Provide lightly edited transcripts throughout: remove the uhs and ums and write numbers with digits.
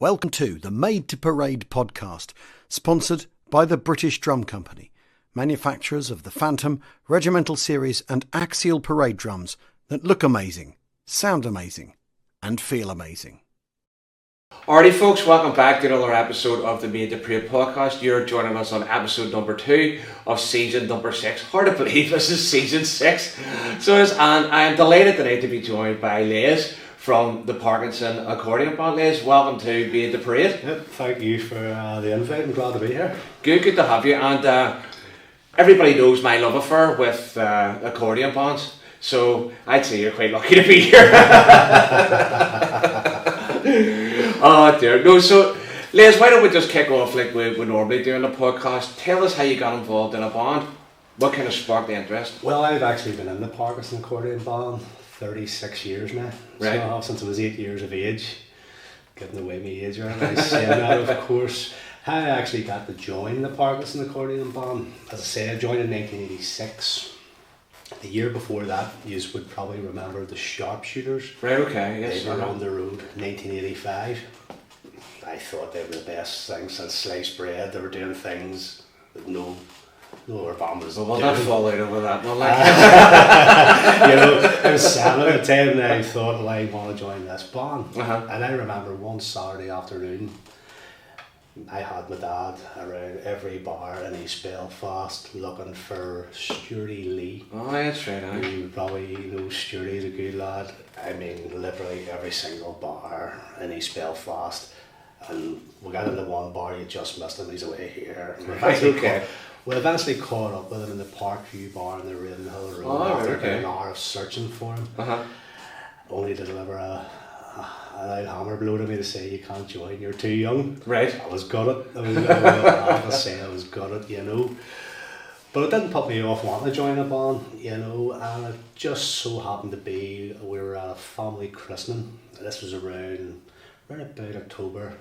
Welcome to the Made to Parade podcast, sponsored by the British Drum Company, manufacturers of the Phantom, Regimental Series and Axial Parade drums that look amazing, sound amazing and feel amazing. Alrighty folks, welcome back to another episode of the Made to Parade podcast. You're joining us on episode number 2 of season number 6. Hard to believe this is season 6. And I am delighted today to be joined by Les from the Parkinson Accordion Band. Les, welcome to Made to Parade. Yep, thank you for the invite. I'm glad to be here. Good to have you. And everybody knows my love affair with accordion bands, so I'd say you're quite lucky to be here. Oh dear. No, so Les, why don't we just kick off like we normally do on the podcast? Tell us how you got involved in a band. What kind of sparked the interest? Well, I've actually been in the Parkinson Accordion Band 36 years now. Right. So I have since I was 8 years of age. Giving away my age right now, saying that of course. How I actually got to join the Parkinson Accordion Band. As I say, I joined in 1986. The year before that, you would probably remember the Sharpshooters. Right, okay, yes. They were on the road 1985. I thought they were the best thing since sliced bread. They were doing things that no other band was Well, doing. not fall out over that one. Like. I was 7 at the time and I thought, well, I want to join this band. Uh-huh. And I remember one Saturday afternoon, I had my dad around every bar in East Belfast looking for Stuarty Lee. Oh, that's right. You would probably know Stuarty's a good lad. I mean, literally every single bar in East Belfast. And we got into one bar, you just missed him, he's away here. Right, okay. We eventually caught up with him in the Parkview bar in the Ravenhill Road after an hour of searching for him. Uh-huh. Only to deliver a loud hammer blow to me to say you can't join, you're too young. Right. I was gutted. I have to say I was gutted, you know. But it didn't put me off wanting to join a band, you know, and it just so happened to be we were at a family christening. This was around about October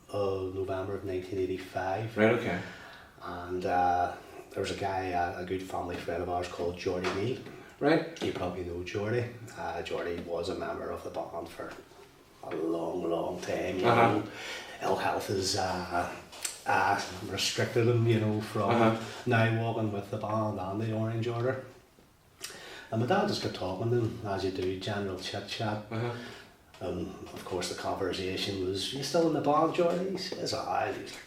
of November of 1985. Right, okay. And there was a guy, a good family friend of ours called Geordie Neal. Right. You probably know Geordie. Geordie was a member of the band for a long time. You know, ill health has restricted him, you know, from now walking with the band and the Orange Order. And my dad just got talking to him, as you do, general chit chat. Of course, the conversation was, "You still in the band, Geordie?" He says, "Aye." He's like,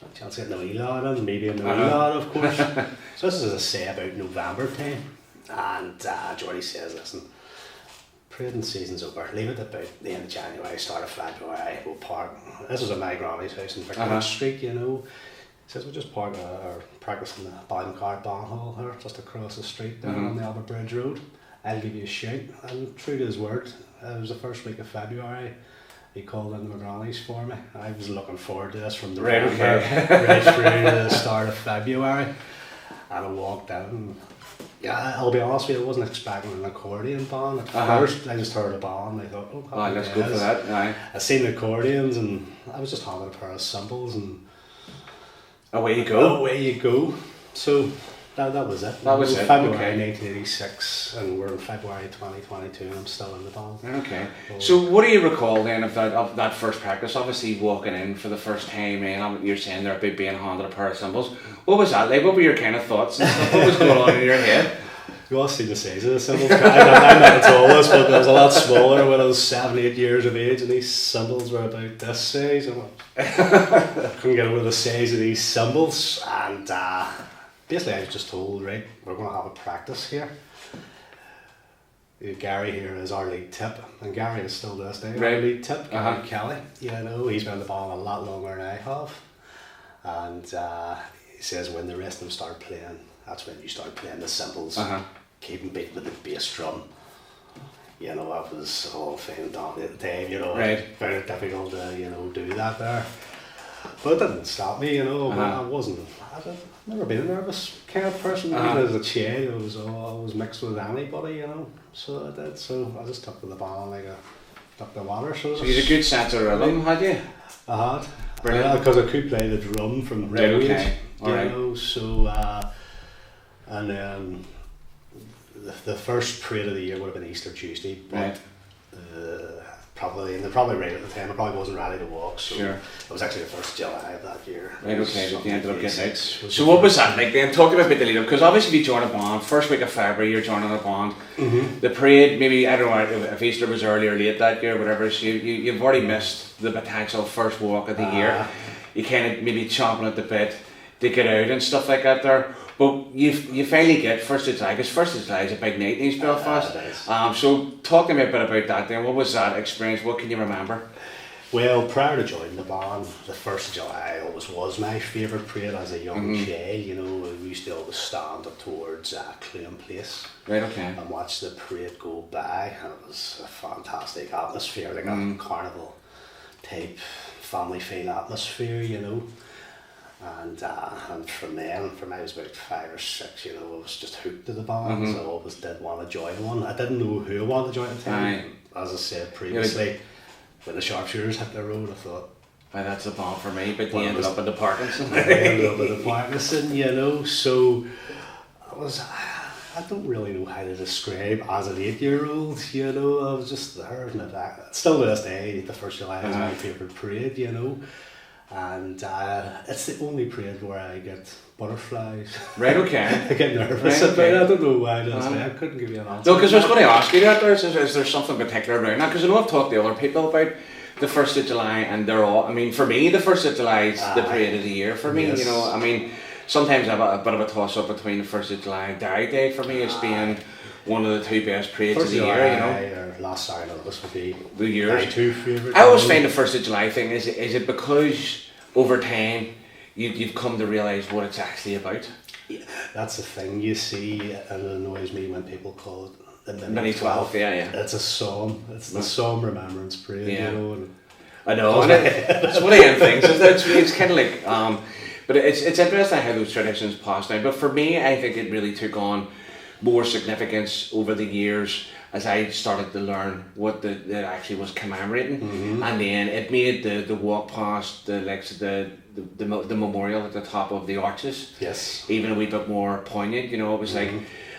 "No chance getting a wee lad in, maybe a wee lad, of course." So this is, as I say, about November time. And Geordie says, "Listen, parading season's over. Leave it about the end of January, start of February. We'll park." This was at my granny's house in Victoria Street, you know. He says, "We'll just park or practice in the Ballincar Band Hall here, just across the street down on the Albert Bridge Road. I'll give you a shout." And true to his word, it was the first week of February. He called in my granny's for me. I was looking forward to this from the right through to the start of February. And I walked in. And, yeah, I'll be honest with you, I wasn't expecting an accordion band at first. I just heard a band and I thought, oh, let's go for that. Aye. I seen the accordions and I was just handed a pair of cymbals and away you go. Away you go. So that was it. That was it. February 1986 and we're in February 2022 and I'm still in the band. Okay. So what do you recall then of that first practice? Obviously walking in for the first time and you're saying they're about being handed a pair of cymbals. What was that like? What were your kind of thoughts and stuff? What was going on in your head? You all see the size of the cymbals. I'm not the tallest, but I was a lot smaller when I was 7-8 years of age and these cymbals were about this size. I couldn't get over the size of these cymbals and basically I was just told, right, we're going to have a practice here. Gary here is our lead tip, and Gary is still to this day our lead tip, Gary Kelly. You know, he's been in the band a lot longer than I have. And he says when the rest of them start playing, that's when you start playing the cymbals, keep them beating with the bass drum. You know, that was all fine down at the time, you know, very difficult to, you know, do that there. But it didn't stop me, you know. I've never been a nervous kind of person. Even as a child, I was always mixed with anybody, you know. So I did. So I just took to the band like a duck the water. So you had a good sense of rhythm, had you? I had. Brilliant. Because I could play the drum from age, you know. So and then the first parade of the year would have been Easter Tuesday, but and they're probably right at the time. I probably wasn't ready to walk, so Sure. it was actually the 1st of July of that year. Right, okay, but you ended up getting out. Was So what was that like then? Talk about the lead up, because obviously if you join a band, first week of February you're joining a band. The parade, maybe, I don't know if Easter was early or late that year, whatever, so you've already missed the potential first walk of the year. You kind of maybe chomping at the bit to get out and stuff like that there. But you finally get 1st of July, because 1st of July is a big night in East Belfast. So talk to me a bit about that then. What was that experience? What can you remember? Well, prior to joining the band, the 1st of July always was my favourite parade as a young child. You know, we used to always stand up towards Clune Place. Right, okay. And watch the parade go by, and it was a fantastic atmosphere, like a carnival type family feel atmosphere, you know. And from then, from I was about 5 or 6, you know, I was just hooked to the band, so I always did want to join one. I didn't know who I wanted to join at the time. As I said previously, when the Sharpshooters hit the road, I thought, well, that's a band for me, but you ended up in the Parkinson. I ended up in the Parkinson, you know, so I don't really know how to describe as an 8-year-old, you know, I was just there in the back. Still to this day, the 1st of July is my favourite parade, you know. And it's the only parade where I get butterflies. Right, okay. I get nervous about it. I don't know why that's I couldn't give you an answer. No, because I was going to ask you that, is there something particular about that? Because I know I've talked to other people about the 1st of July, and they're all, I mean, for me, the 1st of July is the parade of the year for me, you know. I mean, sometimes I have a bit of a toss-up between the 1st of July and Derry Day for me as being one of the 2 best parades of the year, you know. Or last Saturday, this would be the years. my 2 favourite. I always find the 1st of July thing, is it because over time you've come to realise what it's actually about? Yeah, that's the thing you see, and it annoys me when people call it the Mini 12, yeah. It's a psalm. It's the Psalm Remembrance Parade, you know. And I know, and it's one of them things. It's kind of like, but it's interesting how those traditions passed down. But for me, I think it really took on more significance over the years as I started to learn what it actually was commemorating, and then it made the walk past the memorial at the top of the arches, even a wee bit more poignant. You know, it was like,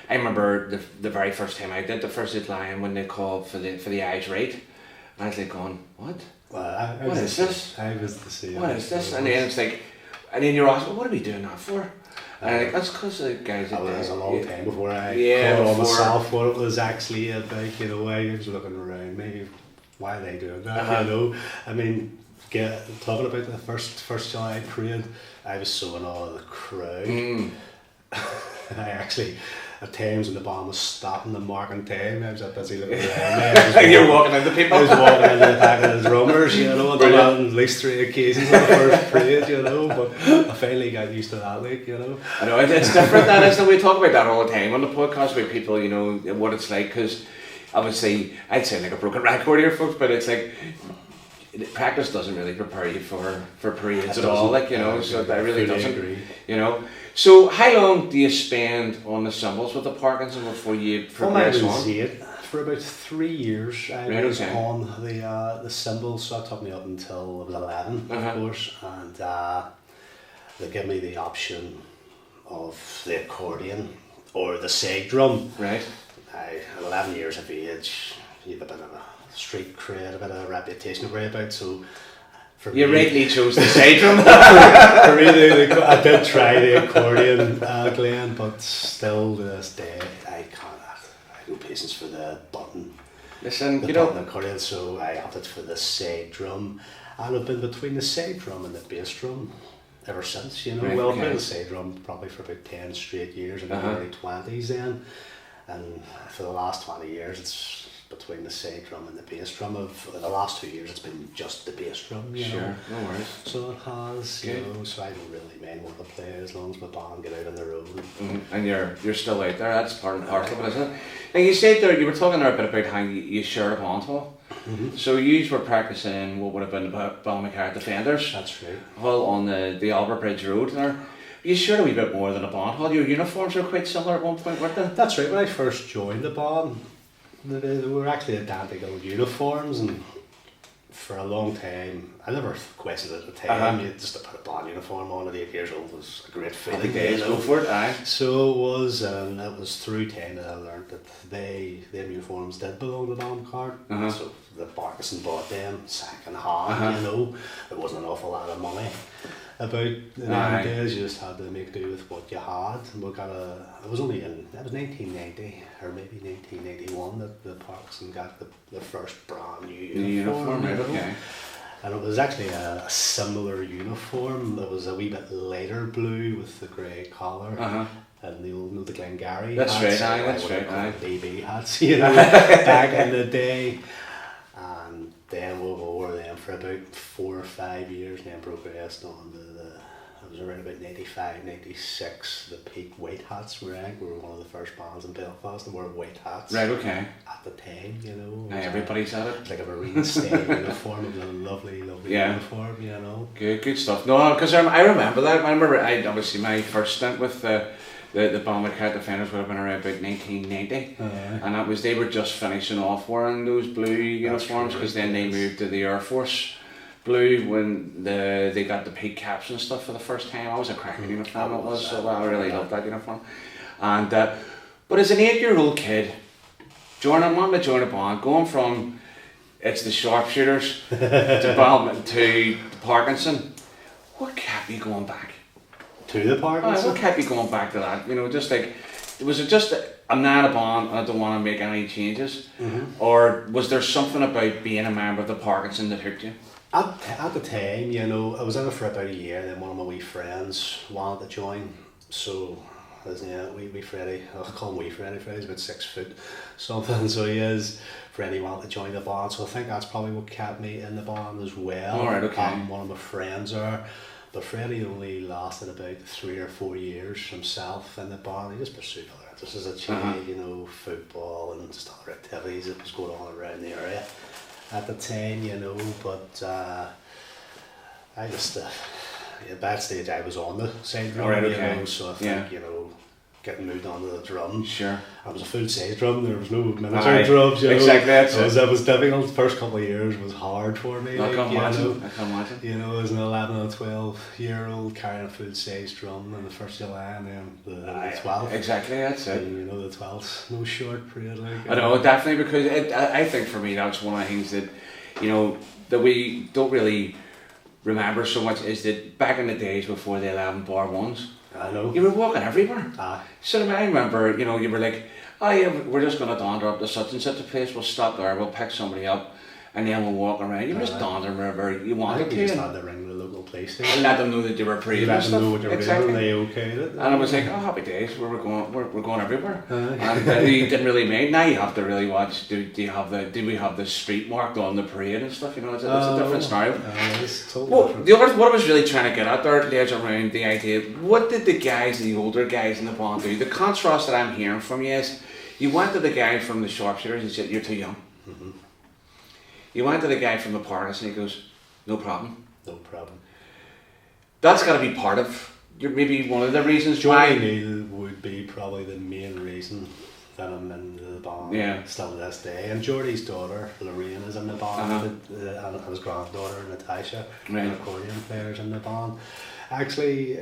I remember the very first time I did the 1st of July, and when they called for the eyes right, I was like going, what? Well, what is this? I was the same. What is this? And then it's like, and then you're asking, what are we doing that for? And like, that's because the guys. It was a long time before I caught on myself what it was actually about. You know, I was looking around, maybe why are they doing that? You know, I mean, talking about the first July parade, I was so in awe of the crowd. I actually, at times when the band was stopping and marking time, I was that busy looking around. You're walking into people. I was walking into the back of the drummers, you know, and on at least 3 occasions on the first parade, you know, but I finally got used to that, like, you know. I know, it's different, that isn't it? We talk about that all the time on the podcast with people, you know, what it's like, because obviously, I'd say like a broken record here, folks, but it's like, practice doesn't really prepare you for parades at all, like, you know, so that really doesn't, you know. So how long do you spend on the cymbals with the Parkinson before you progress on? For about 3 years I was on the cymbals, so that took me up until I was 11, of course, and they gave me the option of the accordion or the side drum. Right. At 11 years of age, you have a bit of a street cred, a bit of a reputation to worry about, so you rightly chose the side drum. For me, I did try the accordion, Glenn, but still to this day, I have no patience for the button. Listen, you know, accordion, so I opted for the side drum, and I've been between the side drum and the bass drum ever since. You know, right, well, I've been the side drum probably for about 10 straight years in the early 20s then, and for the last 20 years, it's between the side drum and the bass drum. Of the last 2 years, it's been just the bass drum. You know? No worries. So it has, you know. So I don't really mind what I play as long as my band get out on the road. And you're still out there. That's part and parcel of it, isn't it? Now you said there, you were talking there a bit about how you shared a band hall. So you were practicing what would have been the Balmacar Defenders. That's right. Hall on the Albert Bridge Road there. You shared a wee bit more than a band hall. Your uniforms were quite similar at one point, weren't they? That's right. When I first joined the band, they were actually identical uniforms, and for a long time, I never questioned it at the time. You just to put a band uniform on at 8 years old was a great feeling. Happy days, go for it, aye. So it was, and it was through time that I learned that them uniforms did belong to the band card. So the Parkinson bought them second hand, you know. There wasn't an awful lot of money about the days. You just had to make do with what you had. And we got it was 1990 or maybe 1991 that the Parkinson got the first brand new uniform. Right, okay. And it was actually a similar uniform. It was a wee bit lighter blue with the grey collar. And the Glengarry that's hats. Right, that's right. BB hats, you know, back in the day. And then we wore them for about 4 or 5 years, and then progressed on to it was around about 95, 96, the peak white hats were out. We were one of the first bands in Belfast to wear white hats. Right, okay. At the time, you know. Everybody's had it. It was like a marine style uniform. It was a lovely uniform, you know. Good stuff. No, because I remember that. I remember, obviously my first stint with the band with Cat Defenders would have been around about 1990, and they were just finishing off wearing those blue uniforms, because then they moved to the Air Force blue when they got the peak caps and stuff for the first time. I was a cracking uniform, it was, so I really loved that uniform. And but as an 8-year-old kid, wanting to join a band, going from it's the Sharpshooters to Parkinson, what kept you going back? To the Parkinson? What kept you going back to that? You know, just like, was it just I'm not a band and I don't want to make any changes, or was there something about being a member of the Parkinson that hooked you? At the time, you know, I was in it for about a year, then one of my wee friends wanted to join, so wee Freddie, I'll call him wee Freddie, Freddie's about 6 foot something, so he is. Freddie wanted to join the band, so I think that's probably what kept me in the band as well. Alright, okay. One of my friends there, but Freddie only lasted about 3 or 4 years himself in the band. He just pursued other interests as a child, you know, football and just other activities that was going on around the area at the time, you know, but I just, at that stage I was on the side drum, you know, so I think, you know, getting moved on to the drum. Sure. I was a full size drum, there was no miniature drums, you know. Exactly, that's it. That was difficult. The first couple of years was hard for me. I can imagine. You know, as an 11 or 12-year-old carrying a full size drum in the first July, and then the 12th. Exactly, that's it. And, you know, the 12th, no short parade. Like, I know, definitely, because I think for me that's one of the things that, you know, that we don't really remember so much, is that back in the days before the 11 bar ones, I know. you were walking everywhere. Aye. So I remember, you know, you were like, oh yeah, we're just going to dander up to such and such a place, we'll stop there, we'll pick somebody up, and then we'll walk around. You were just dandering wherever you wanted to. You just had to ring the local police station. And let them know that you were pre. Let them know what you were exactly. doing, they okayed it. And I was like, oh, happy days, we're going everywhere. And you didn't really mind. Now you have to really watch, do we have the street marked on the parade and stuff, you know, it's a different style. It's totally different. What I was really trying to get at there, lads, around the idea, what did the older guys in the band do? The contrast that I'm hearing from you is, you went to the guy from the Sharpshooters and said, you're too young. You went to the guy from the Parkinson and he goes, no problem. No problem. That's got to be part of, maybe one of the reasons Johnny why. Neal would be probably the main reason that I'm in the band still to this day. And Geordie's daughter, Lorraine, is in the band, and his granddaughter, Natasha, the accordion players in the band. Actually,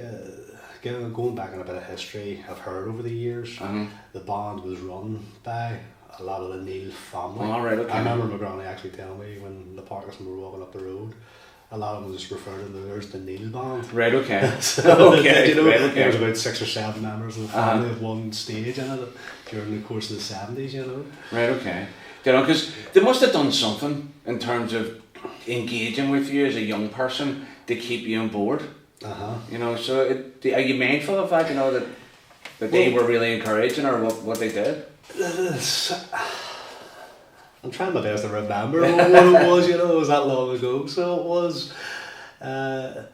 going back in a bit of history, I've heard over the years, the band was run by a lot of the Neal family. Oh, right, okay. I remember my granny actually telling me when the Parkinson were walking up the road, a lot of them just referred to them as the Neal band. Right, okay. So, okay, you know, right, okay. there was about 6 or 7 members of the family at one stage in it during the course of the 70s, you know. Right, okay. You know, because they must have done something in terms of engaging with you as a young person to keep you on board. You know, so are you mindful of that, you know, that they were really encouraging, or what they did? I'm trying my best to remember what it was, you know, it was that long ago. So it was, I've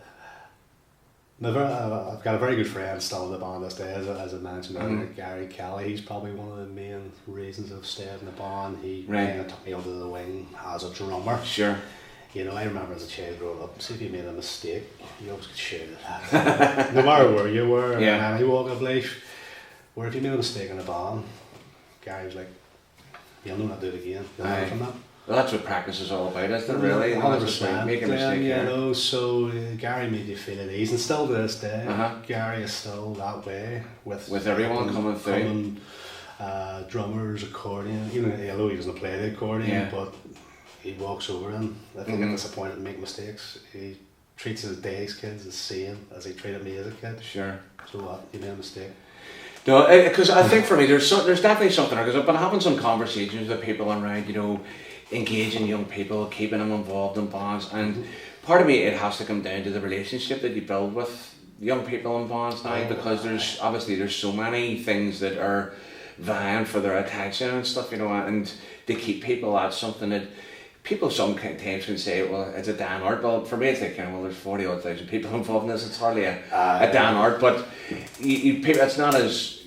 got a very good friend still in the band this day, as I mentioned earlier, Gary Kelly. He's probably one of the main reasons I've stayed in the band. He kind of took me under the wing as a drummer. Sure. You know, I remember as a child growing up, see if you made a mistake, you always get shouted at. No matter where you were, in any walk of life, where if you made a mistake in a band, Gary was like, you'll not do it again, you'll learn from that. Well, that's what practice is all about, isn't it, really? 100%. Make a mistake here. So Gary made you feel at ease, and still to this day, Gary is still that way with everyone coming through. Drummers, accordion. Although he doesn't play the accordion, but he walks over and if they get disappointed and make mistakes, he treats his day's kids the same as he treated me as a kid. Sure. So what? You made a mistake. No, because I think for me there's definitely something, because I've been having some conversations with people around, engaging young people, keeping them involved in bands, and part of me, it has to come down to the relationship that you build with young people in bands now, because there's so many things that are vying for their attention and stuff, and to keep people at something that people sometimes can say, well, it's a damn art. Well, for me, it's like, there's 40,000 people involved in this. It's hardly a damn art, but it's not as,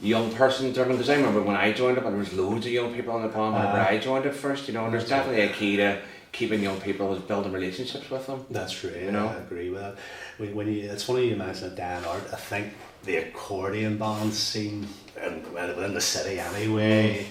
young person driven, because I remember when I joined it, there was loads of young people in the band whenever I joined it first, and there's definitely a key to keeping young people is building relationships with them. That's right, I agree with that. It's funny you mentioned a damn art. I think the accordion band scene, and within the city anyway,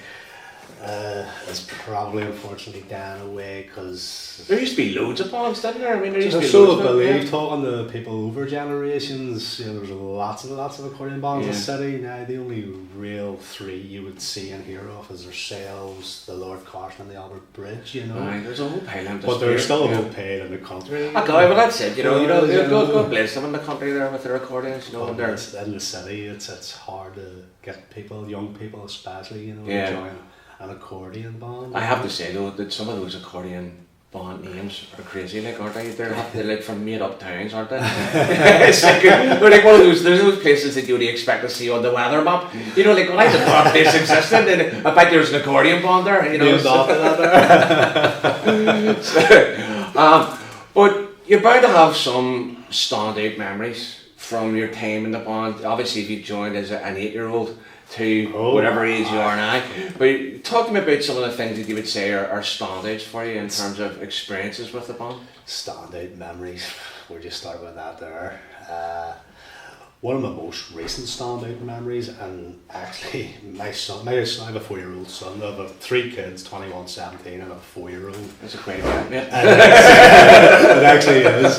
is probably unfortunately down away, because there used to be loads of bands, didn't there? I mean, there used to be so I believe, talking to people over generations, there was lots of accordion bands in the city. Now the only real three you would see and hear of is ourselves, the Lord Carson and the Albert Bridge, Right, there's a whole pile of but there's still a whole pile in the country. Okay, well that's it, God bless them in the country there with their accordions, in the city it's hard to get people, young people especially, enjoying an accordion band. I have to say though that some of those accordion band names are crazy, aren't they? They're from made up towns, aren't they? It's like they're like one of those. There's those places that you would expect to see on the weather map. I didn't know that place existed, and I bet there's an accordion band there. But you're bound to have some standout memories from your time in the band. Obviously, if you joined as an 8-year-old. To whatever age you are now. But talk to me about some of the things that you would say are standouts for you in terms of experiences with the band. Standout memories, we'll just start with that there. One of my most recent standout memories, and actually my son, I have a 4-year-old son. I have 3 kids, 21, 17, and a 4-year-old. That's a great event, mate. It actually is.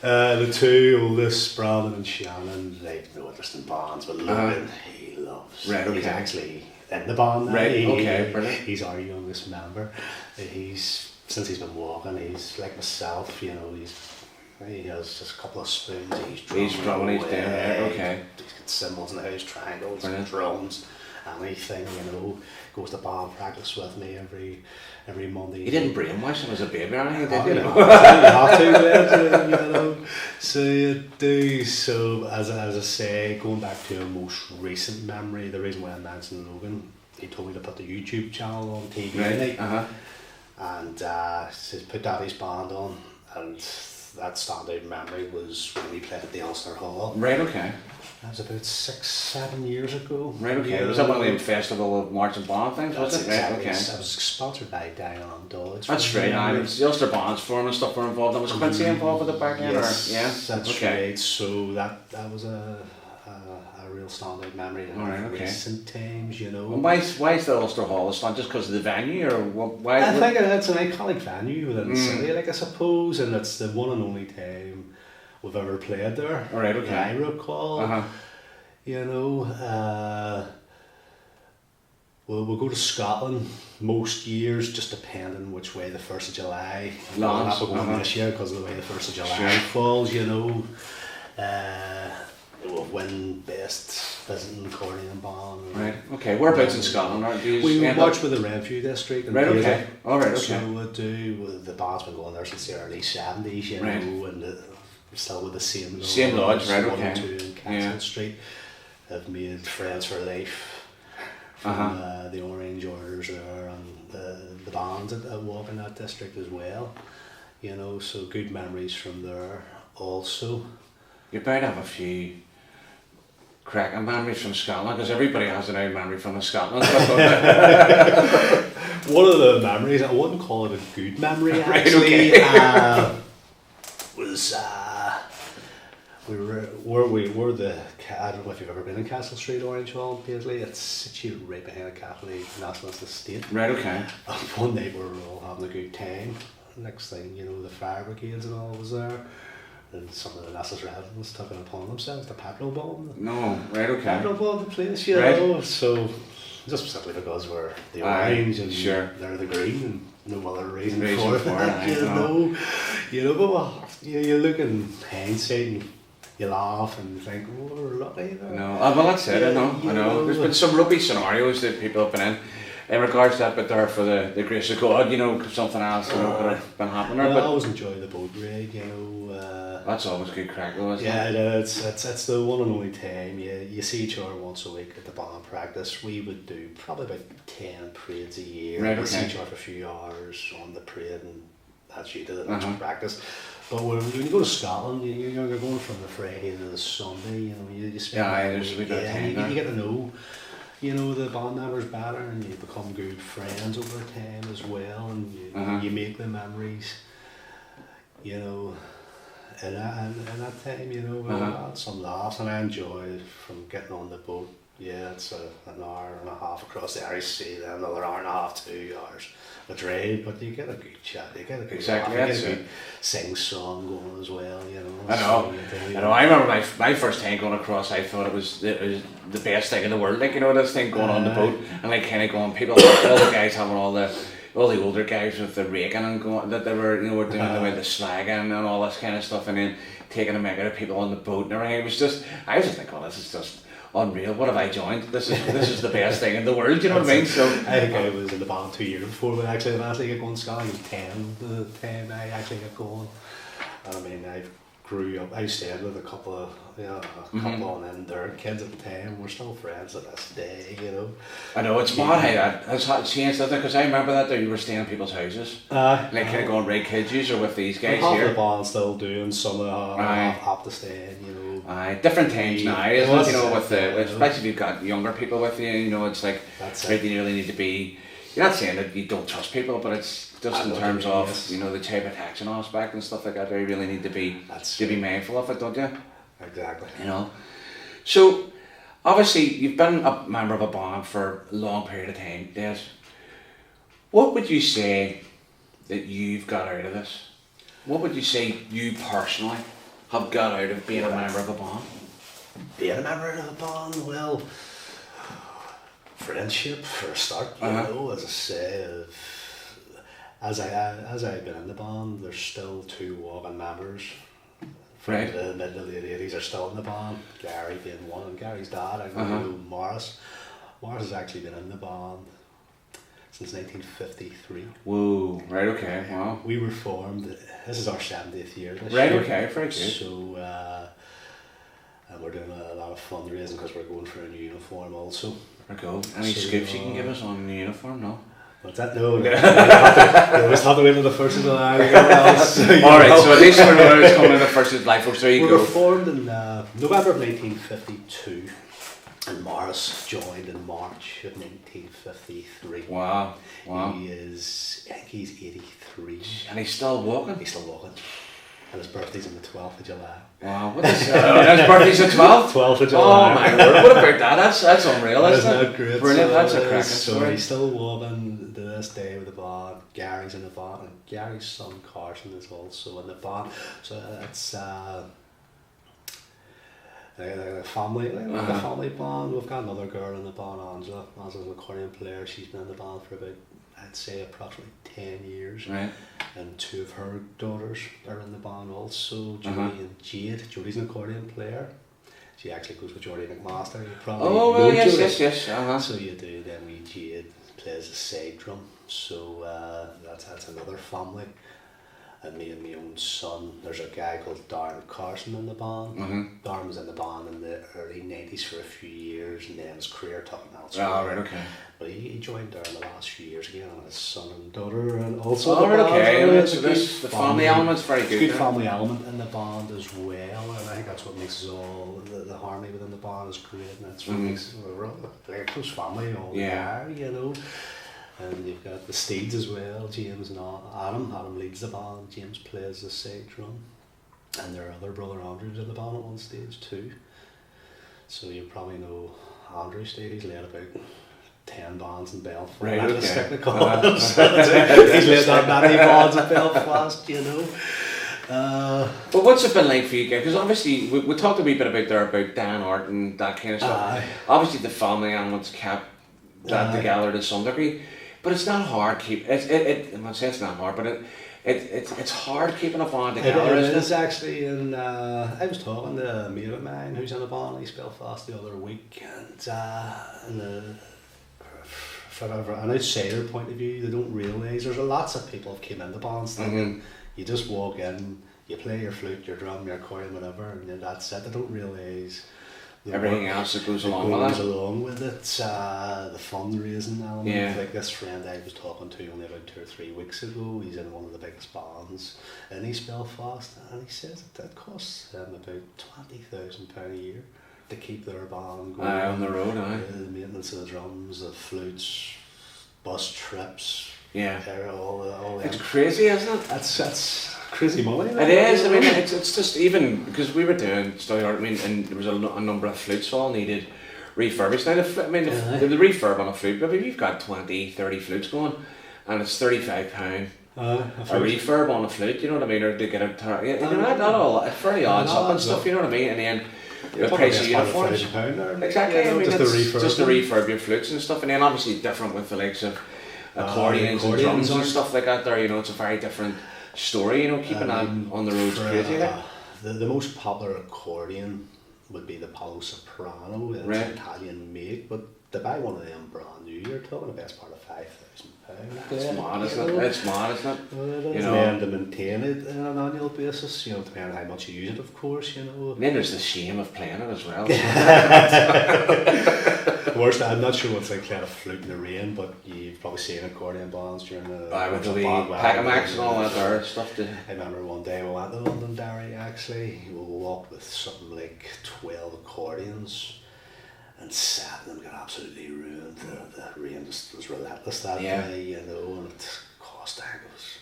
The 2 oldest, Brandon and Shannon, they have no interest in bands, but Logan, he loves. Right, okay. He's actually in the band now. Right, okay, brilliant. He's our youngest member. Since he's been walking, he's like myself, he has just a couple of spoons, he's drumming, he's doing it, okay. He's got cymbals in the house, triangles, drums, anything, goes to band practice with me every Monday. You didn't brainwash him as a baby or anything, did you? You have to, So you do. So as I say, going back to a most recent memory, the reason why I mentioned Logan, he told me to put the YouTube channel on TV and says put Daddy's band on, and that standout memory was when we played at the Ulster Hall. Right, okay. That was about 6-7 years ago. Right, okay. Was that one of the festival of March and Band things, was it? Exactly. Right, okay. It was sponsored by Dion Dodge. That's right, it was the Ulster Bands Forum and stuff were involved. Was Quincy involved with it back then? Yes, that's right. So that was a real standout memory in recent times, And why is the Ulster Hall? It's not just because of the venue, or why? I think it's an iconic venue within the city, I suppose, and it's the one and only time we've ever played there. All right, okay. I recall, we'll go to Scotland most years, just depending which way the 1st of July lands. We're going this year because of the way the 1st of July falls, We'll win best visiting accordion band. Right, okay. Whereabouts in Scotland are these? We watch with the Renfrew district. Right, okay. Alright, okay. So we do, the band's been going there since the early 70s, and still with the same lodge, right, okay. 1 and 2 in Castle Street. Have made friends for life from the Orange Orders there, and the bands that walk in that district as well. So good memories from there also. You're bound to have a few cracking memories from Scotland, because everybody has an old memory from Scotland. One of the memories, I wouldn't call it a good memory actually, was we're the, I don't know if you've ever been in Castle Street, Orange Hall, Paisley. It's situated right behind a Catholic Nationalist estate. Right, okay. And one night we were all having a good time. Next thing, you know, the fire brigades and all was there. And some of the Nationalist residents took it upon themselves to petrol bomb. No, right, okay. Petrol bomb the place, you Right. know. So, just simply because we're the orange and sure. they're the green and no other reason Reason for for it. it, You know, but well, you look in hindsight and you laugh and you think, oh, we're lucky there. No, well that's it, I know. There's been some rugby scenarios that people have been in regards to that, but there for the grace of God, you know, something else could have been happening there. Well, But I always enjoy the boat ride, you know. that's always good crack though, isn't Yeah, it? it's the one and only time you see each other once a week at the band practice. We would do probably about 10 parades a year. Right, We see okay. each other for a few hours on the parade and that's you to the next practice. But when you go to Scotland, you're going from the Friday to the Sunday. You know, you spend there's a wee bit of time you there. get to know, you know, the band members better, and you become good friends over time as well, and you make the memories. You know. In that time, you know, we had some laughs, and I enjoyed from getting on the boat. Yeah, it's an hour and a half across the Irish Sea, then another hour and a half, 2 hours a drive, but you get a good chat, you get a good Exactly, laugh, you that's get a it. good sing-song going as well, you know. I know. So you do, I know. I remember my first time going across. I thought it was the best thing in the world. Like, you know, this thing going on the boat and like kind of going, people, all the guys having all the older guys with the raking and going that they were, you know, were doing the slagging and all this kind of stuff, and then taking a mick out of people on the boat and everything. It was just, I was just like, oh, this is just unreal. What have I joined? This is the best thing in the world. You know what I mean? So I think I was in the band 2 years before we actually eventually get going. Scotland was 10 the time I actually got going. And I mean, I grew up. I stayed with a couple of and then their kids at the time. We're still friends to this day, you know. I know it's mad how that has changed, doesn't it? Because I remember that you were staying in people's houses, like kind of going, right, kids, you are with these guys half here. the band still doing, some of them have to stay in, you know. Different times now, isn't it? You know, with you especially if you've got younger people with you, you know, it's like right, you really need to be. You're not saying that you don't trust people, but it's just in terms of you know the child protection aspect and stuff like that. You really need to be mindful of it, don't you? Exactly. You know, so obviously you've been a member of a band for a long period of time, Des. What would you say that you've got out of this? What would you say you personally have got out of being a member of a band? Being a member of a band, well, friendship for a start, you know, as I say, as I've been in the band, there's still 2 walking members. Right. The mid to late 80s are still in the band, Gary being one, and Gary's dad, I know Morris. Morris has actually been in the band since 1953. Whoa, right, okay, wow. We were formed, this is our 70th year this Right, year. okay, very good. So, and we're doing a lot of fundraising because we're going for a new uniform also. Very cool. Any scoops you can give us on the uniform, no? What's that? No, you always have to wait till the 1st of July. Alright, so at least we know it's coming in the 1st of July, folks. There you we go. were formed in November of 1952, and Morris joined in March of 1953. Wow. He is, I think he's 83. And he's still walking? He's still walking. And his birthday's on the 12th of July. Wow, what is his birthday's the 12th? 12th of July. Oh my word, what about that? That's unreal, isn't Isn't it? that great? Brilliant, that's a cracking So story. he's still walking to this day with the band. Gary's in the band, and Gary's son Carson is also in the band. So it's a family, a family band. We've got another girl in the band, Angela. Angela's an accordion player. She's been in the band for about, I'd say, approximately 10 years. Right. And 2 of her daughters are in the band also, Jodie and Jade. Jodie's an accordion player. She actually goes with Les McMaster. You probably know yes. So you do. Then Jade plays the side drum. So that's another family. And me and my own son. There's a guy called Darren Carson in the band. Darren was in the band in the early 90s for a few years, and then his career took him elsewhere. Oh, right, okay. But he joined there in the last few years again, and his son and daughter, and also Oh, the right, band. okay. So It's it's a the family element's very It's a good. good family element in the band as well, and I think that's what makes us all, the harmony within the band is great, and that's what makes we're all like a close family all there, you know. And you've got the Steeds as well, James and Adam. Adam leads the band, James plays the side drum. and their other brother Andrew's in the band at one stage too. So you probably know Andrew Steve, he's led about 10 bands in Belfast. Right, That's okay. just technical. He's led that many bands in Belfast, you know. But what's it been like for you guys? Because obviously we talked a wee bit about Dan Art and that kind of stuff. Aye. Obviously the family elements kept that together to some degree, but it's not hard I'm not saying it's not hard, but it's hard keeping a band together. It is actually, and I was talking to a mate of mine who's in a band in East Belfast the other week, and from an outsider point of view, they don't realise there's lots of people who came into bands thinking you just walk in, you play your flute, your drum, your accordion, whatever, and then that's it. They don't realise Everything else that goes along with it. The fundraising element. Yeah. Like this friend I was talking to only about 2 or 3 weeks ago, he's in one of the biggest bands in East Belfast, and he says that costs them about £20,000 a year to keep their band going. On the road, The maintenance of the drums, the flutes, bus trips. Yeah. All it's crazy, isn't it? That's crazy money. It is. I mean, it's just even because we were doing stuff. I mean, and there was a number of flutes all needed refurbished. Now, the refurb on a flute, maybe you've got 20, 30 flutes going, and it's £35 a refurb on a flute. You know what I mean? Or to get it, not all. It's very odd stuff and stuff. You know what I mean? And then the price of uniforms. Exactly. I mean, just to refurb your flutes and stuff, and then obviously different with the likes of accordions and drums and stuff like that. There, you know, it's a very different story. You know, keeping that on the road's crazy. The most popular accordion would be the Palo Soprano. It's an Italian make, but to buy one of them brand new, you're talking the best part of £5,000. It's mad, isn't it? It's mad, isn't it? You know, and to maintain it on an annual basis, you know, depending on how much you use it, of course, you know. And then there's the shame of playing it as well. Worst, I'm not sure what's like playing a flute in the rain, but you've probably seen accordion bands during the with the Pack-a-Max and all that there stuff. I remember one day we went to Londonderry actually. We walked with something like 12 accordions, and 7 of them got absolutely ruined. The rain just was relentless that day, you know, and it cost, I think it was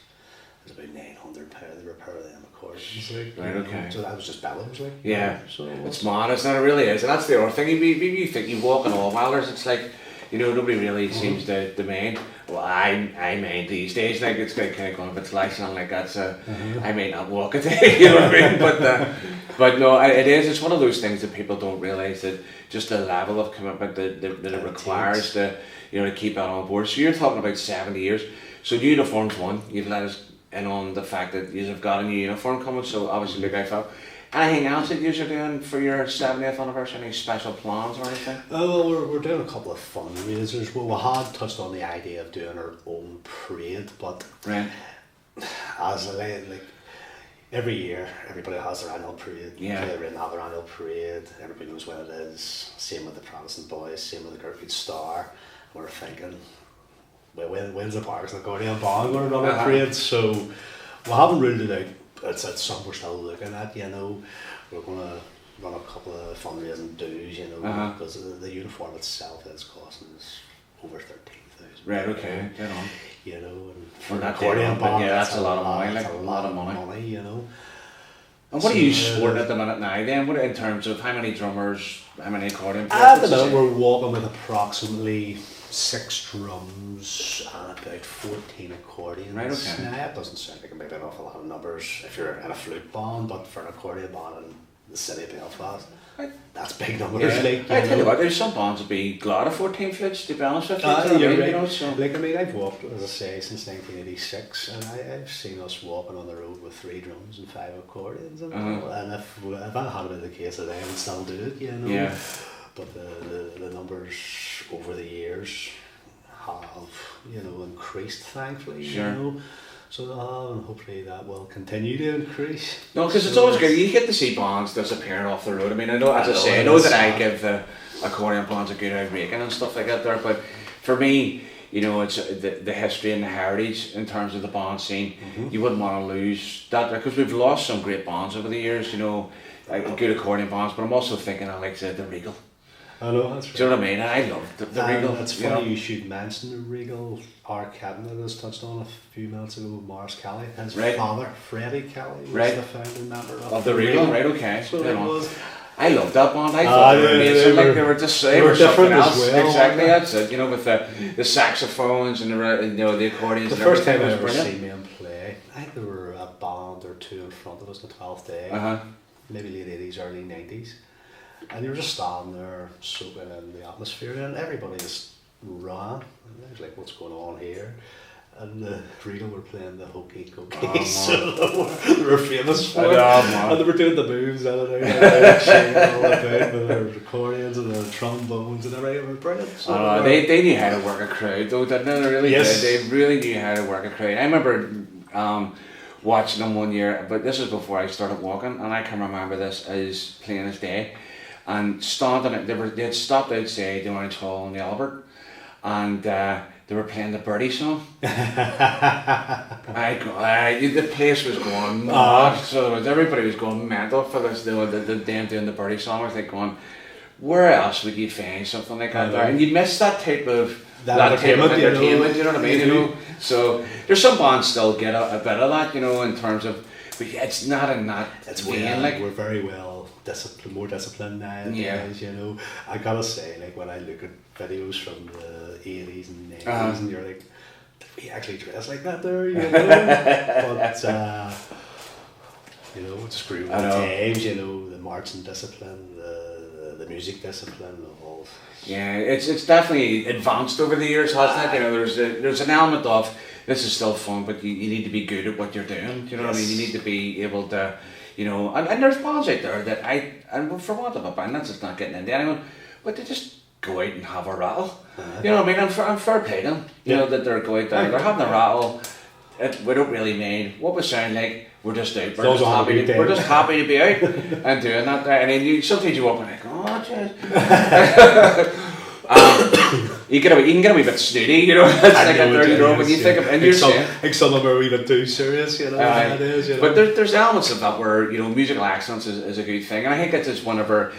about £900 to repair them accordions. So that was just bellows, like. Yeah, so it's mad, isn't it? It really is, and that's the other thing. You think you walk in all Wilders, it's like, you know, nobody really seems to mind. Well, I mind these days. Like it's kind of going a bit slicing on like that. So I may not walk it. You know what I mean? But no, it is. It's one of those things that people don't realise, that just the level of commitment that it requires to, you know, to keep that on board. So you're talking about 70 years. So uniforms one, you've let us in on the fact that you've got a new uniform coming. So obviously look out for that. Anything else that you're doing for your 70th anniversary? Any special plans or anything? Oh, well, we're doing a couple of fundraisers. Well, we had touched on the idea of doing our own parade, but as like every year, everybody has their annual parade. Yeah. They have their annual parade. Everybody knows when it is. Same with the Protestant Boys. Same with the Girlfriend Star. We're thinking, well, when's the Parkinson Accordion Band going to run a parade? So we haven't ruled it out. It's something we're still looking at, you know. We're going to run a couple of fundraising dues, you know, because the uniform itself is costing us over 13,000. Right, okay, get on. You know, and for an accordion band, that's a lot of money. Like a lot of money, you know. And what are you sporting at the minute now then? What in terms of how many drummers, how many accordion players? At the minute we're walking with approximately 6 drums and about 14 accordions. Right, okay. Now that doesn't sound like maybe an awful lot of numbers if you're in a flute band, but for an accordion band in the city of Belfast, that's big numbers. Yeah. I tell you what, there's some bands would be glad of 14 flutes, to be honest with you. You're right. You know, so. Like, I mean, I've walked, as I say, since 1986, and I've seen us walking on the road with 3 drums and 5 accordions and all. And if that had been the case today, I would still do it, you know. Yeah. But the numbers over the years have, you know, increased, thankfully, you know. So and hopefully that will continue to increase. No, because it's always good. You get to see bands disappearing off the road. I mean, I know that I give the accordion bands a good out raking and stuff like that there, but for me, you know, it's the history and the heritage in terms of the band scene. You wouldn't want to lose that, because we've lost some great bands over the years, you know, like good accordion bands, but I'm also thinking, I like the Regal. I know, that's right. Do you know what I mean? I love the Regal. It's funny you should mention the Regal. Our cabinet has touched on a few minutes ago with Morris Kelly. His father, Freddie Kelly, was the founding member of the Regal. Right, okay. So it was. I loved that band. I thought they were amazing. They were just they were something else. Well, exactly, that's it. With the saxophones and the accordions. The first time I ever seen them play, I think there were a band or two in front of us on the 12th day, maybe late 80s, early 90s, and they were just standing there soaking in the atmosphere, and everybody just ran. And I was like, "What's going on here?" And the Regal were playing the hokey cokey, so they were famous for it. And they were doing the moves and shaking all about with their accordions and their trombones and everything. It was brilliant. So they knew how to work a crowd though, didn't they? They really did. They really knew how to work a crowd. I remember watching them one year, but this was before I started walking, and I can remember this as plain as day. And standing, they had stopped outside the Orange Hall in the Albert, and they were playing the Birdie song. The place was going mad. So everybody was going mental for this. Them doing the Birdie song. I was like going, where else would you find something like that there? And you'd miss that type of entertainment. You know what I mean? So there's some bands still get a bit of that, in terms of, but it's not in that. It's we're very well disciplined, more disciplined nowadays. I gotta say, like when I look at videos from the 80s and 90s, and you're like, did we actually dress like that there? But just grew with the times. The marching discipline, the music discipline, the whole. Yeah, it's definitely advanced over the years, hasn't it? There's an element of this is still fun, but you need to be good at what you're doing. Do you know what I mean? You need to be able to, and there's bands out there that and for want of a band, that's just not getting into anyone, but they just go out and have a rattle. You know what I mean? I'm fair play them. That they're going out there, they're having a rattle. We don't really mind what we sound like. We're just out. We're just happy to be out and doing that there. And then sometimes you walk in like, oh, jeez. You can get a wee bit snooty, It's like when you think of, and you're saying, I think some of them are a wee bit too serious, it is, But there's elements of that where musical accents is a good thing, and I think it's just whenever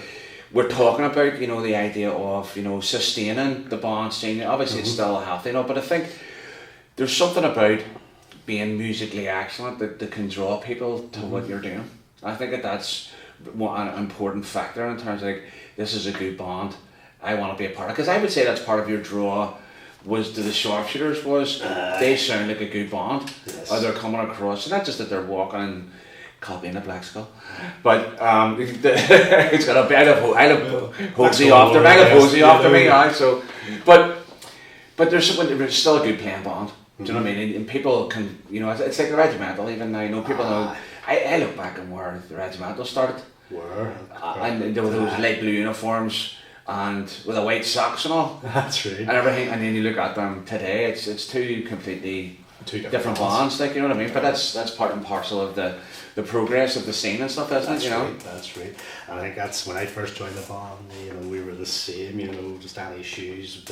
we're talking about the idea of sustaining the band scene. Obviously, it's still healthy, but I think there's something about being musically excellent that can draw people to what you're doing. I think that's an important factor in terms of like, this is a good band, I want to be a part of it. Because I would say that's part of your draw was to the Sharpshooters was they sound like a good band. Or they're coming across, and not just that they're walking and copying a Black Skull, but it's got a bit of Hosey after me. So, but there's still a good playing band. Do you know what I mean? And people can, it's like the Regimental. Even now, people know. I look back and where the Regimental started. And there were those light blue uniforms and with the white socks and all. That's right. And everything. And then you look at them today. It's two completely different bands. Like, you know what I mean? But that's part and parcel of the progress of the scene and stuff, isn't it? Right, that's right. And I think that's when I first joined the band. We were the same. Just any shoes,